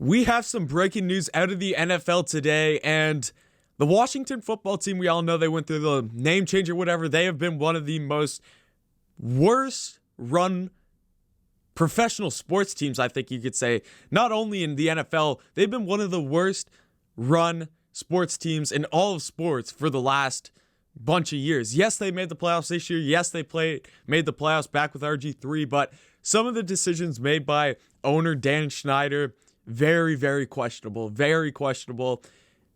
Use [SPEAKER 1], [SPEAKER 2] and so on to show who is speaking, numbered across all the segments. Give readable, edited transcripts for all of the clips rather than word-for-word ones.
[SPEAKER 1] We have some breaking news out of the NFL today, and the Washington football team, we all know they went through the name change or whatever. They have been one of the most worst run professional sports teams, I think you could say. Not only in the NFL, they've been one of the worst run sports teams in all of sports for the last bunch of years. Yes, they made the playoffs this year. Yes, they made the playoffs back with RG3, but some of the decisions made by owner Dan Snyder, very, very questionable. Very questionable.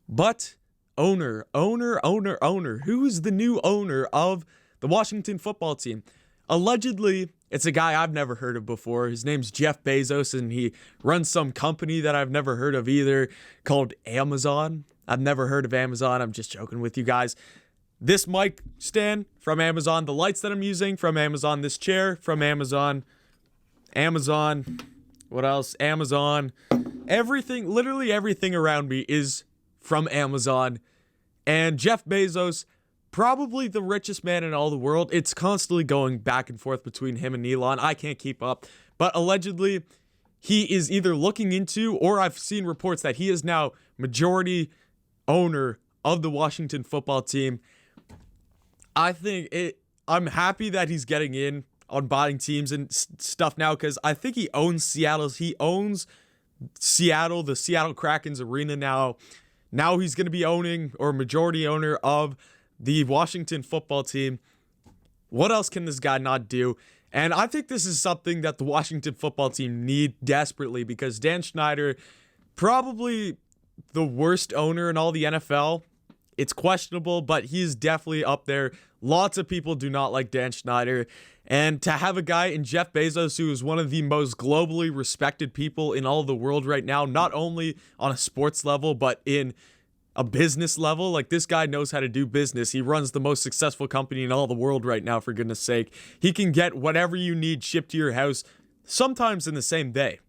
[SPEAKER 1] But owner, who is the new owner of the Washington football team? Allegedly, it's a guy I've never heard of before. His name's Jeff Bezos, and he runs some company that I've never heard of either called Amazon. I've never heard of Amazon. I'm just joking with you guys. This mic stand from Amazon. The lights that I'm using from Amazon. This chair from Amazon. What else? Amazon. Everything, literally everything around me is from Amazon. And Jeff Bezos, probably the richest man in all the world. It's constantly going back and forth between him and Elon. I can't keep up. But allegedly, he is either looking into, or I've seen reports that he is now majority owner of the Washington football team. I'm happy that he's getting in on buying teams and stuff now, because I think he owns Seattle. He owns Seattle, the Seattle Kraken's arena now. Now he's going to be owning, or majority owner of, the Washington football team. What else can this guy not do? And I think this is something that the Washington football team need desperately, because Dan Snyder, probably the worst owner in all the NFL. It's questionable, but he's definitely up there. Lots of people do not like Dan Snyder. And to have a guy in Jeff Bezos, who is one of the most globally respected people in all of the world right now, not only on a sports level, but in a business level. Like, this guy knows how to do business. He runs the most successful company in all the world right now, for goodness sake. He can get whatever you need shipped to your house, sometimes in the same day.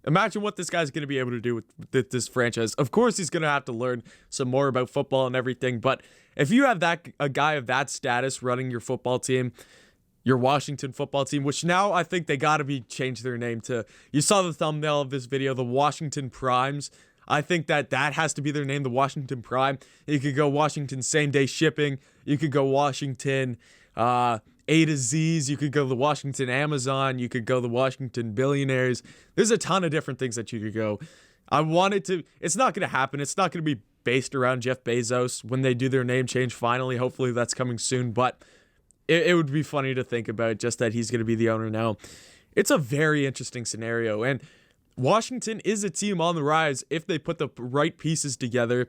[SPEAKER 1] Imagine what this guy's going to be able to do with this franchise. Of course, he's going to have to learn some more about football and everything, but if you have a guy of that status running your football team, your Washington football team, which now I think they got to change their name to, you saw the thumbnail of this video, the Washington Primes. I think that has to be their name, the Washington Prime. You could go Washington Same Day Shipping. You could go Washington A to Z's. You could go the Washington Amazon. You could go the Washington Billionaires. There's a ton of different things that you could go. It's not going to happen. It's not going to be based around Jeff Bezos when they do their name change finally. Hopefully that's coming soon, but it would be funny to think about, just that he's going to be the owner now. It's a very interesting scenario, and Washington is a team on the rise if they put the right pieces together.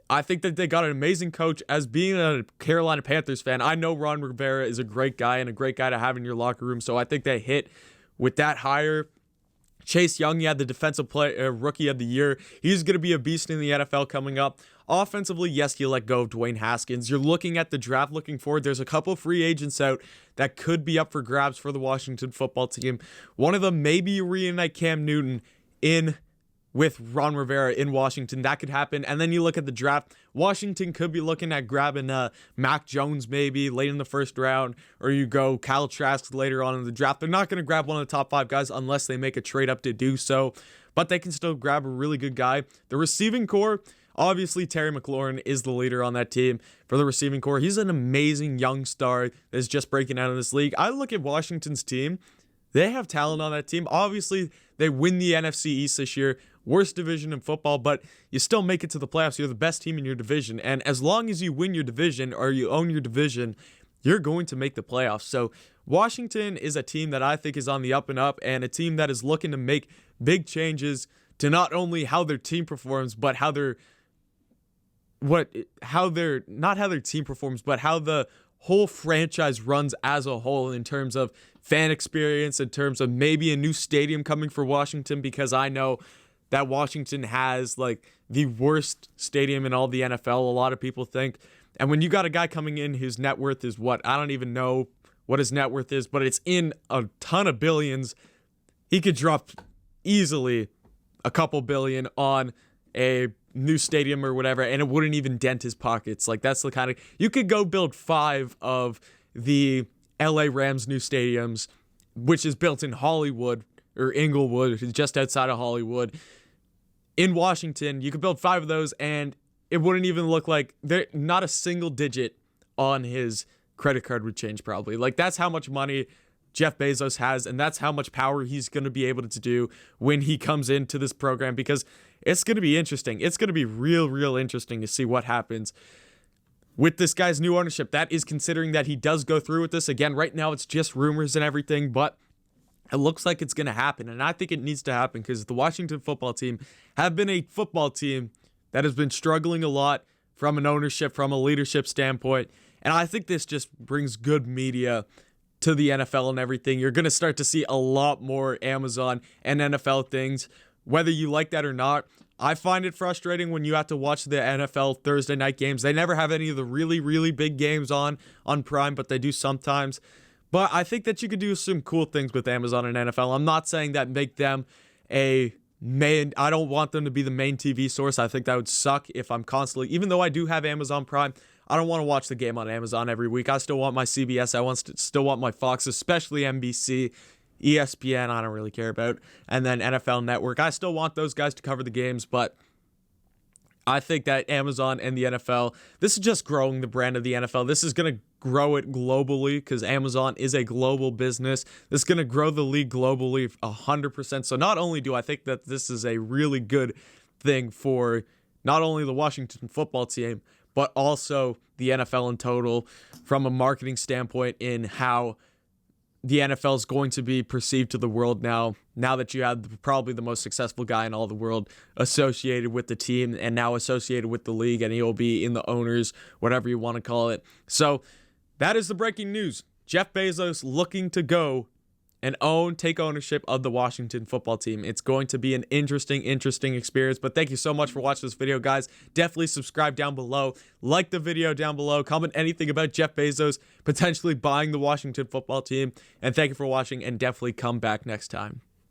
[SPEAKER 1] I think that they got an amazing coach. As being a Carolina Panthers fan, I know Ron Rivera is a great guy and a great guy to have in your locker room, so I think they hit with that hire. Chase Young, you had the defensive rookie of the year. He's going to be a beast in the NFL coming up. Offensively, yes, you let go of Dwayne Haskins. You're looking at the draft, looking forward. There's a couple of free agents out that could be up for grabs for the Washington football team. One of them, maybe reunite Cam Newton with Ron Rivera in Washington. That could happen. And then you look at the draft. Washington could be looking at grabbing Mac Jones maybe late in the first round, or you go Kyle Trask later on in the draft. They're not going to grab one of the top 5 guys unless they make a trade up to do so, but they can still grab a really good guy. The receiving core, obviously Terry McLaurin is the leader on that team for the receiving core. He's an amazing young star that's just breaking out in this league. I look at Washington's team. They have talent on that team. Obviously, they win the NFC East this year. Worst division in football, but you still make it to the playoffs. You're the best team in your division. And as long as you win your division, or you own your division, you're going to make the playoffs. So Washington is a team that I think is on the up and up, and a team that is looking to make big changes to not only how their team performs, but how the whole franchise runs as a whole, in terms of fan experience, in terms of maybe a new stadium coming for Washington, because I know that Washington has like the worst stadium in all the NFL, a lot of people think. And when you got a guy coming in whose net worth is what? I don't even know what his net worth is, but it's in a ton of billions. He could drop easily a couple billion on a new stadium or whatever, and it wouldn't even dent his pockets. Like, that's the kind of, you could go build 5 of the LA Rams new stadiums, which is built in Hollywood or Inglewood, just outside of Hollywood, in Washington. You could build 5 of those, and it wouldn't even look like there. Not a single digit on his credit card would change probably. Like, that's how much money Jeff Bezos has, and that's how much power he's going to be able to do when he comes into this program, because it's going to be interesting. It's going to be real interesting to see what happens with this guy's new ownership. That is considering that he does go through with this. Again, right now it's just rumors and everything, but it looks like it's going to happen, and I think it needs to happen because the Washington football team have been a football team that has been struggling a lot from an ownership, from a leadership standpoint, and I think this just brings good media to the NFL and everything. You're going to start to see a lot more Amazon and NFL things, whether you like that or not. I find it frustrating when you have to watch the NFL Thursday night games. They never have any of the really big games on Prime, but they do sometimes. But I think that you could do some cool things with Amazon and NFL. I'm not saying that make them a main. I don't want them to be the main TV source. I think that would suck if I'm constantly, even though I do have Amazon Prime, I don't want to watch the game on Amazon every week. I still want my CBS. Still want my Fox, especially NBC, ESPN. I don't really care about. And then NFL Network. I still want those guys to cover the games, but I think that Amazon and the NFL, this is just growing the brand of the NFL. This is going to grow it globally because Amazon is a global business. This is going to grow the league globally 100%. So not only do I think that this is a really good thing for not only the Washington football team, but also the NFL in total from a marketing standpoint in how the NFL is going to be perceived to the world now that you have probably the most successful guy in all the world associated with the team and now associated with the league, and he'll be in the owners, whatever you want to call it. So that is the breaking news. Jeff Bezos looking to go and take ownership of the Washington football team. It's going to be an interesting experience. But thank you so much for watching this video, guys. Definitely subscribe down below. Like the video down below. Comment anything about Jeff Bezos potentially buying the Washington football team. And thank you for watching, and definitely come back next time.